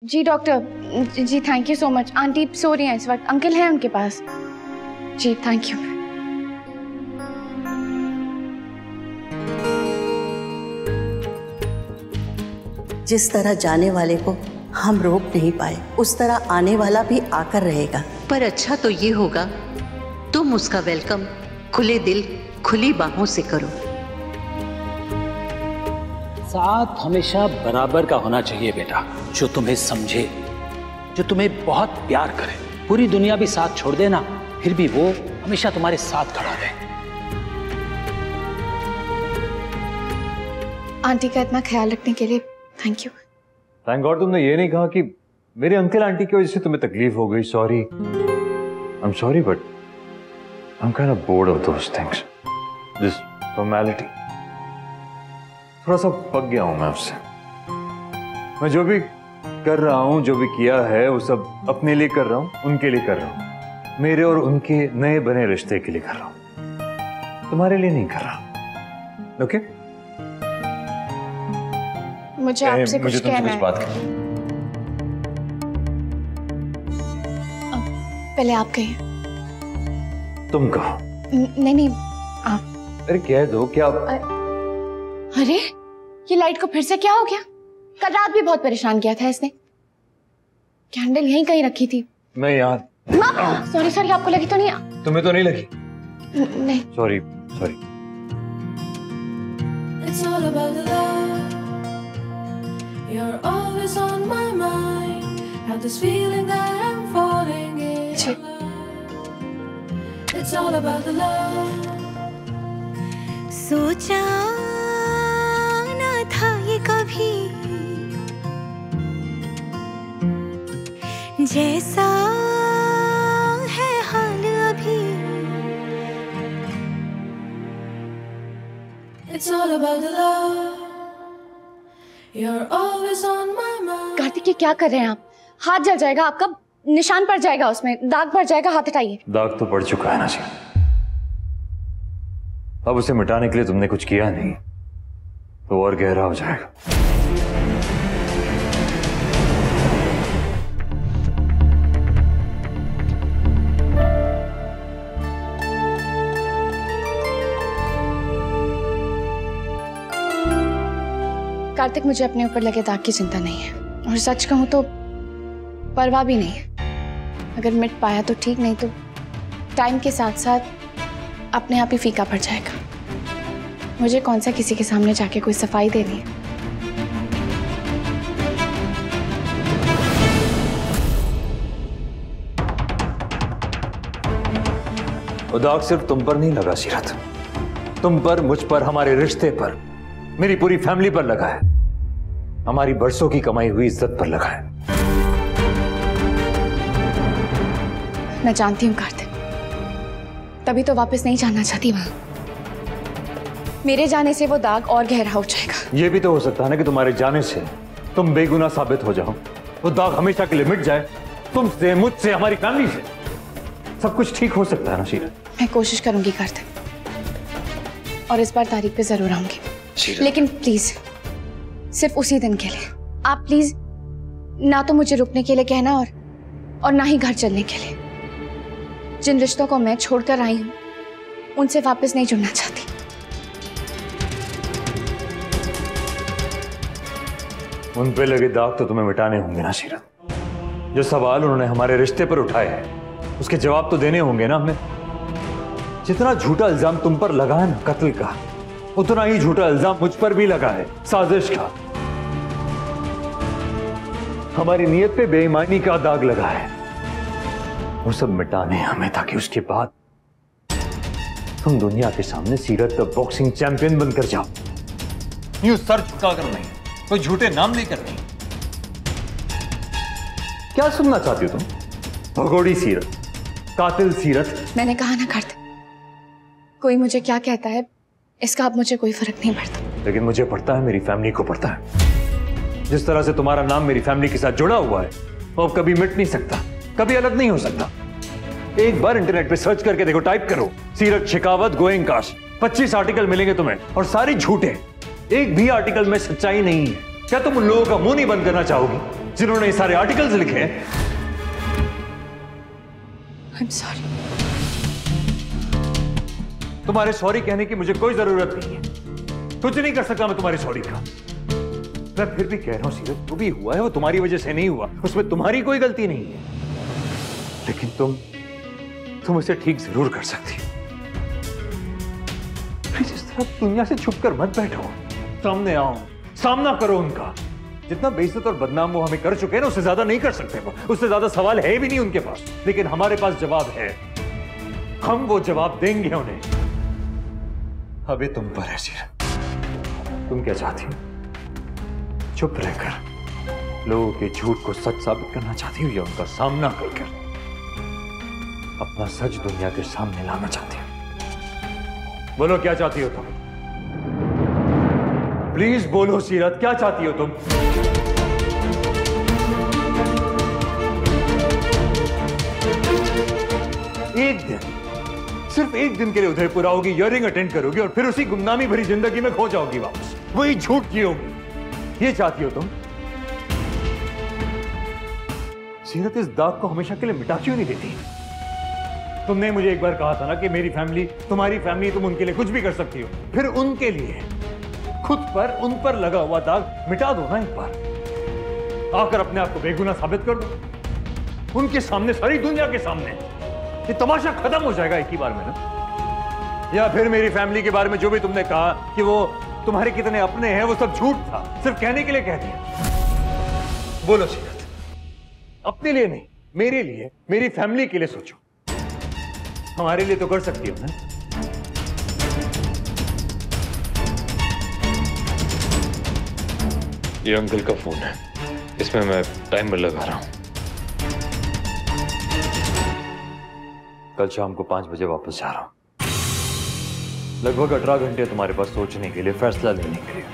Ji doctor ji, thank you so much. Aunty सो रही हैं इस वक्त, अंकल हैं उनके पास। जी थैंक यू। जिस तरह जाने वाले को हम रोक नहीं पाए, उस तरह आने वाला भी आकर रहेगा। पर अच्छा तो ये होगा तुम उसका वेलकम खुले दिल खुली बाहों से करो। साथ हमेशा बराबर का होना चाहिए बेटा, जो तुम्हें समझे, जो तुम्हें बहुत प्यार करे। पूरी दुनिया भी साथ छोड़ देना, फिर भी वो हमेशा तुम्हारे साथ खड़ा रहे। आंटी का इतना ख्याल रखने के लिए थैंक यू। थैंक गॉड तुमने ये नहीं कहा कि मेरे अंकल आंटी की वजह से तुम्हें तकलीफ हो गई। Sorry, I am sorry but I am kind of board of those things, this formality. थोड़ा सा पक गया हूं मैं उससे। मैं जो भी कर रहा हूं, जो भी किया है, वो सब अपने लिए कर रहा हूं, उनके लिए कर रहा हूं, मेरे और उनके नए बने रिश्ते के लिए कर रहा हूं, तुम्हारे लिए नहीं कर रहा। ओके? मुझे आपसे कुछ कहना है। बात करनी। पहले आप कहिए। तुम कहो। नहीं नहीं आप। अरे कह दो क्या। अरे ये लाइट को फिर से क्या हो गया? कल रात भी बहुत परेशान किया था इसने। कैंडल यहीं कहीं रखी थी। मैं यहाँ। सॉरी सॉरी, आपको लगी तो नहीं? तुम्हें तो नहीं लगी? नहीं। Sorry sorry. You're always on my mind. Have this feeling that I'm falling in love. It's all about the love. सोचा ना था ये कभी, जैसा है हाल अभी। It's all about the love. You're always on my mind. Kartik ये क्या कर रहे हैं आप? हाथ जल जाएगा आपका, निशान पड़ जाएगा, उसमें दाग पड़ जाएगा। हाथ हटाइए। दाग तो पड़ चुका है ना जी, अब उसे मिटाने के लिए तुमने कुछ किया नहीं तो और गहरा हो जाएगा। कार्तिक मुझे अपने ऊपर लगे दाग की चिंता नहीं है, और सच कहूं तो परवाह भी नहीं है। अगर मिट पाया तो ठीक, नहीं तो टाइम के साथ साथ अपने आप ही फीका पड़ जाएगा। मुझे कौन सा किसी के सामने जाके कोई सफाई देनी है। वो दाग सिर्फ तुम पर नहीं लगा सीरत, तुम पर, मुझ पर, हमारे रिश्ते पर, मेरी पूरी फैमिली पर लगा है, हमारी बरसों की कमाई हुई इज्जत पर लगा है। मैं जानती हूँ कार्तिक, तभी तो वापस नहीं जाना चाहती वहां। मेरे जाने से वो दाग और गहरा हो जाएगा। ये भी तो हो सकता है ना कि तुम्हारे जाने से तुम बेगुनाह साबित हो जाओ, वो दाग हमेशा के लिए मिट जाए, तुमसे, मुझसे, हमारी फैमिली से। सब कुछ ठीक हो सकता है ना सीरत? मैं कोशिश करूंगी कार्तिक, और इस बार तारीख पे जरूर आऊंगी, लेकिन प्लीज सिर्फ उसी दिन के लिए। आप प्लीज ना तो मुझे रुकने के लिए कहना और ना ही घर चलने के लिए। जिन रिश्तों को मैं छोड़कर आई हूं उनसे वापस नहीं जुड़ना चाहती। उन पे लगे दाग तो तुम्हें मिटाने होंगे ना सीरत? जो सवाल उन्होंने हमारे रिश्ते पर उठाए हैं उसके जवाब तो देने होंगे ना हमें। जितना झूठा इल्जाम तुम पर लगा है ना कत्ल का, उतना ही झूठा इल्जाम मुझ पर भी लगा है साजिश का। हमारी नीयत पे बेईमानी का दाग लगा है, वो सब मिटाने हमें, ताकि उसके बाद तुम दुनिया के सामने सीरत द बॉक्सिंग चैंपियन बनकर जाओ। यूं सर झुकाकर नहीं, कोई झूठे नाम लेकर नहीं। क्या सुनना चाहती हो तुम? भगोड़ी सीरत, कातिल सीरत। मैंने कहा ना कार्तिक, कोई मुझे क्या कहता है इसका अब मुझे कोई फर्क नहीं पड़ता। लेकिन मुझे पड़ता है, मेरी फैमिली को पड़ता है। जिस तरह से तुम्हारा नाम मेरी फैमिली के साथ जुड़ा हुआ है वो अब कभी मिट नहीं सकता, कभी अलग नहीं हो सकता। एक बार इंटरनेट पे सर्च करके देखो, टाइप करो सीरत शेखावत गोयंकाश, 25 आर्टिकल मिलेंगे तुम्हें, और सारे झूठे। एक भी आर्टिकल में सच्चाई नहीं है। क्या तुम उन लोगों का मुंह नहीं बंद करना चाहोगी जिन्होंने ये सारे आर्टिकल्स लिखे हैं। I'm sorry. तुम्हारे सॉरी कहने की मुझे कोई जरूरत नहीं है। कुछ नहीं कर सकता मैं तुम्हारी सॉरी का। मैं फिर भी कह रहा हूं सीरत, जो भी हुआ है वो तुम्हारी वजह से नहीं हुआ, उसमें तुम्हारी कोई गलती नहीं है। लेकिन तुम इसे ठीक जरूर कर सकती हो। प्लीज इस तरह दुनिया से छुपकर मत बैठो, सामने आओ, सामना करो उनका। जितना बेइज्जत और बदनाम वो हमें कर चुके हैं ना, उससे ज्यादा नहीं कर सकते वो। उससे ज्यादा सवाल है भी नहीं उनके पास, लेकिन हमारे पास जवाब है। हम वो जवाब देंगे उन्हें। अभी तुम पर है सीरत, तुम क्या चाहती हो? चुप रहकर लोगों के झूठ को सच साबित करना चाहती हो, या उनका सामना करके अपना सच दुनिया के सामने लाना चाहती हो? बोलो क्या चाहती हो तुम? प्लीज बोलो सीरत, क्या चाहती हो तुम? एक दिन, सिर्फ एक दिन के लिए उदयपुर आओगी, इयरिंग अटेंड करोगी और फिर उसी गुमनामी भरी जिंदगी में खो जाओगी वापस। वही झूठ जियोगी। ये चाहती हो तुम? सीरत, इस दाग को हमेशा के लिए मिटा क्यों नहीं देती? तुमने मुझे एक बार कहा था ना कि मेरी फैमिली तुम्हारी फैमिली, तुम उनके लिए कुछ भी कर सकती हो। फिर उनके लिए खुद पर, उन पर लगा हुआ दाग मिटा दो ना एक बार। आकर अपने आप को बेगुनाह साबित कर दो उनके सामने, सारी दुनिया के सामने। ये तमाशा खत्म हो जाएगा एक ही बार में ना। या फिर मेरी फैमिली के बारे में जो भी तुमने कहा कि वो तुम्हारे कितने अपने हैं, वो सब झूठ था, सिर्फ कहने के लिए कह दिया। बोलो सीरत, अपने लिए नहीं, मेरे लिए, मेरी फैमिली के लिए सोचो। हमारे लिए तो कर सकती हो ना? ये अंकल का फोन है, इसमें मैं टाइमर लगा रहा हूं। कल शाम को 5 बजे वापस जा रहा हूं। लगभग 18 घंटे तुम्हारे पास सोचने के लिए, फैसला लेने के लिए।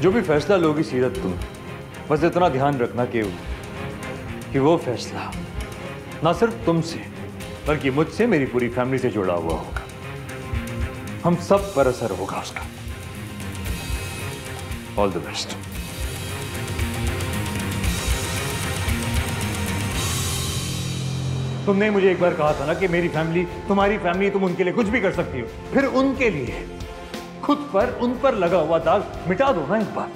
जो भी फैसला लोगी सीरत तुम, बस इतना ध्यान रखना कि वो फैसला ना सिर्फ तुमसे बल्कि मुझसे, मेरी पूरी फैमिली से जुड़ा हुआ होगा। हम सब पर असर होगा उसका। All the best. तुमने मुझे एक बार कहा था ना कि मेरी फैमिली तुम्हारी फैमिली, तुम उनके लिए कुछ भी कर सकती हो। फिर उनके लिए खुद पर, उन पर लगा हुआ दाग मिटा दो ना एक बार।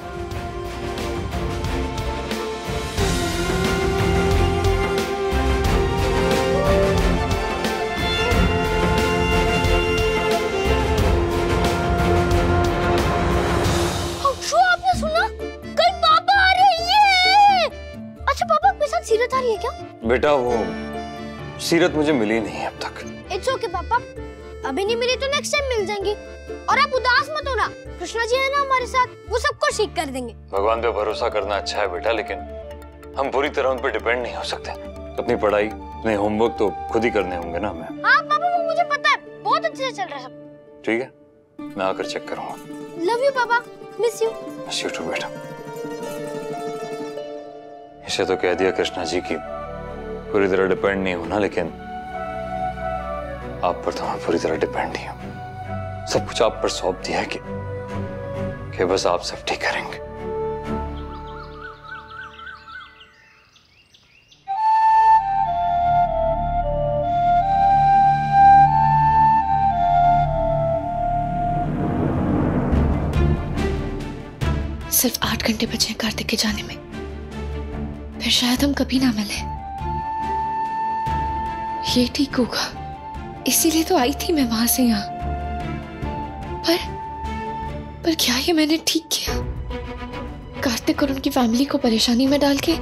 सीरत आ रही है क्या? बेटा वो सीरत मुझे मिली नहीं है अब तक। इट्स ओके पापा, अभी नहीं मिली तो नेक्स्ट टाइम मिल जाएंगी। और आप उदास मत होना, कृष्णा जी है ना हमारे साथ, वो सब कुछ ठीक कर देंगे। भगवान पे भरोसा करना अच्छा है बेटा, लेकिन हम पूरी तरह उन पर डिपेंड नहीं हो सकते। अपनी पढ़ाई, अपने होमवर्क तो खुद ही करने होंगे ना हमें। हाँ पापा, वो मुझे पता है, बहुत अच्छे से चल रहा है सब। ठीक है, मैं आकर चेक करूंगा। लव यू पापा, miss you. Miss you too बेटा। इसे तो कह दिया कृष्णा जी की पूरी तरह डिपेंड नहीं होना, लेकिन आप पर तो मैं पूरी तरह डिपेंड नहीं हूं। सब कुछ आप पर सौंप दिया है कि बस आप सब ठीक करेंगे। सिर्फ 8 घंटे बचे हैं कार्तिक के जाने में, फिर शायद हम कभी ना मिले। ये ठीक होगा, इसीलिए तो आई थी मैं वहां से यहाँ। पर क्या ये मैंने ठीक किया? कार्तिक और उनकी फैमिली को परेशानी में डाल के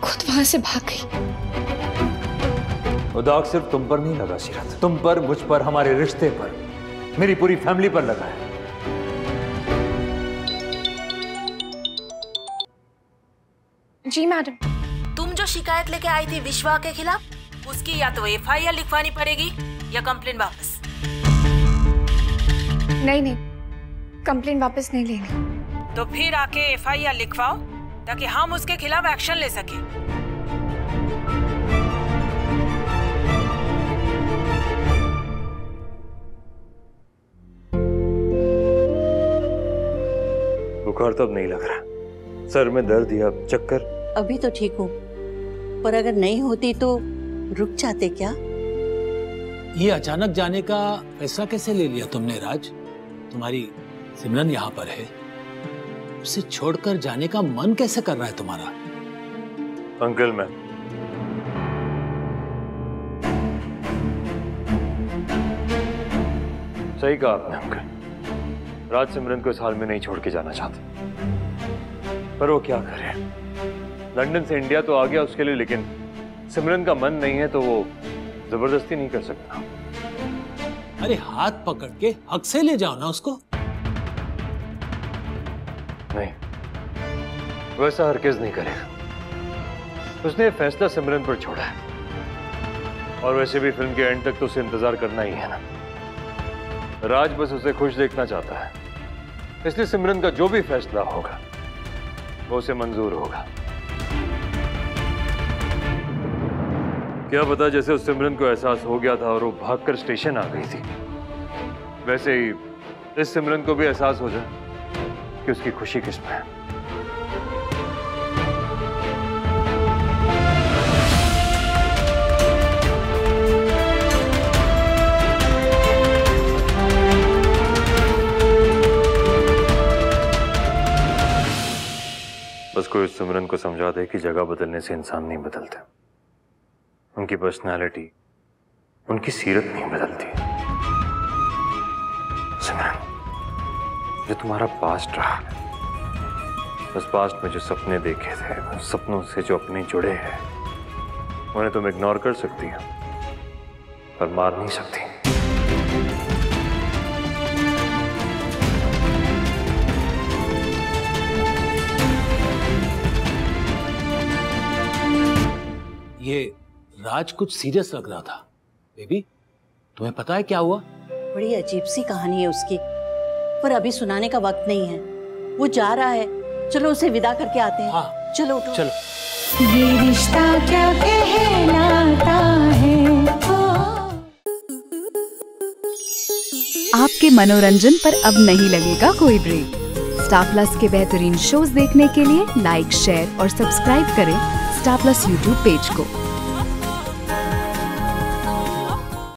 खुद वहां से भाग गई। वो दाग सिर्फ तुम पर नहीं लगा सीरत, तुम पर, मुझ पर, हमारे रिश्ते पर, मेरी पूरी फैमिली पर लगा है। जी मैडम। तुम जो शिकायत लेके आई थी विश्वा के खिलाफ, उसकी या तो FIR लिखवानी पड़ेगी या कंप्लेन वापस। नहीं, कंप्लेन वापस नहीं लेनी। तो फिर आके FIR लिखवाओ ताकि हम उसके खिलाफ एक्शन ले सके। बुखार तो अब नहीं लग रहा, सर में दर्द या चक्कर? अभी तो ठीक हूँ, पर अगर नहीं होती तो रुक जाते क्या? ये अचानक जाने का फैसला कैसे ले लिया तुमने राज? तुम्हारी सिमरन यहाँ पर है, उसे छोड़कर जाने का मन कैसे कर रहा है तुम्हारा? अंकल मैं सही कहा आपने अंकल। राज सिमरन को इस हाल में नहीं छोड़ के जाना चाहते, पर वो क्या करे। लंदन से इंडिया तो आ गया उसके लिए, लेकिन सिमरन का मन नहीं है तो वो जबरदस्ती नहीं कर सकता। अरे हाथ पकड़ के हक से ले जाओ ना उसको। नहीं, वैसा हरगिज़ नहीं करेगा। उसने फैसला सिमरन पर छोड़ा है, और वैसे भी फिल्म के एंड तक तो उसे इंतजार करना ही है ना। राज बस उसे खुश देखना चाहता है, इसलिए सिमरन का जो भी फैसला होगा वो उसे मंजूर होगा। क्या पता जैसे उस सिमरन को एहसास हो गया था और वो भागकर स्टेशन आ गई थी, वैसे ही इस सिमरन को भी एहसास हो जाए कि उसकी खुशी किसमें है। बस कोई उस सिमरन को समझा दे कि जगह बदलने से इंसान नहीं बदलते, उनकी पर्सनालिटी, उनकी सीरत नहीं बदलती। सिमरन, जो तुम्हारा पास्ट रहा, उस पास्ट में जो सपने देखे थे, उन सपनों से जो अपने जुड़े हैं, उन्हें तुम इग्नोर कर सकती हो पर मार नहीं सकती। ये राज कुछ सीरियस लग रहा था। बेबी, तुम्हें पता है क्या हुआ? बड़ी अजीब सी कहानी है उसकी, पर अभी सुनाने का वक्त नहीं है। वो जा रहा है, चलो उसे विदा करके आते हैं। हाँ, चलो उठो। चलो। ये रिश्ता क्या कहलाता है। आपके मनोरंजन पर अब नहीं लगेगा कोई ब्रेक। स्टार प्लस के बेहतरीन शोज देखने के लिए लाइक, शेयर और सब्सक्राइब करें स्टार प्लस यूट्यूब पेज को।